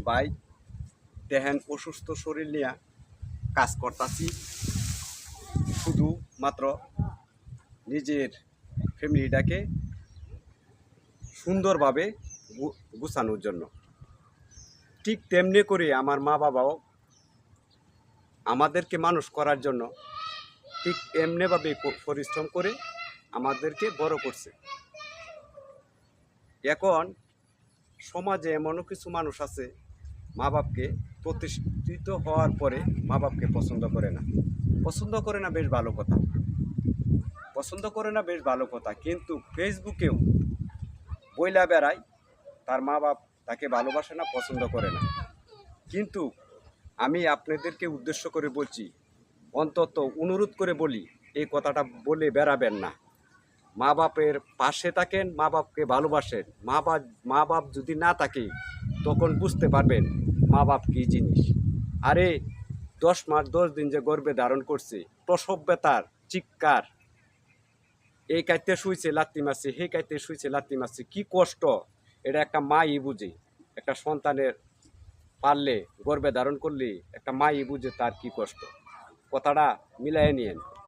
ভাই দেখেন অসুস্থ শরীর নিয়ে কাজ করতেছি শুধুমাত্র নিজের ফ্যামিলিটাকে সুন্দরভাবে গুছানোর জন্য। ঠিক তেমনি করে আমার মা বাবাও আমাদেরকে মানুষ করার জন্য ঠিক এমনিভাবে পরিশ্রম করে আমাদেরকে বড় করছে। এখন সমাজে এমনও কিছু মানুষ আছে মা বাপকে প্রতিষ্ঠিত হওয়ার পরে মা বাপকে পছন্দ করে না। বেশ ভালো কথা, বেশ ভালো কথা, কিন্তু ফেসবুকেও বইলা বেড়ায় তার মা বাপ তাকে ভালোবাসে না, পছন্দ করে না। কিন্তু আমি আপনাদেরকে উদ্দেশ্য করে বলছি, অন্তত অনুরোধ করে বলি, এই কথাটা বলে বেড়াবেন না। মা বাপের পাশে থাকেন, মা বাপকে ভালোবাসেন। মা বাপ যদি না থাকে তখন বুঝতে পারবেন মা বাপ কী জিনিস। আরে 10 মাস 10 দিন যে গর্ভে ধারণ করছে, প্রসব ব্যথার চিৎকার, এই কাইতে শুইছে লাত্তি মারছে, হে কাইতে শুইছে লাত্তি মারছে, কি কষ্ট এটা একটা মাই বুঝে। একটা সন্তানের পারলে গর্ভে ধারণ করলে একটা মাই বুঝে তার কি কষ্ট। কথাটা মিলাই নিয়েন।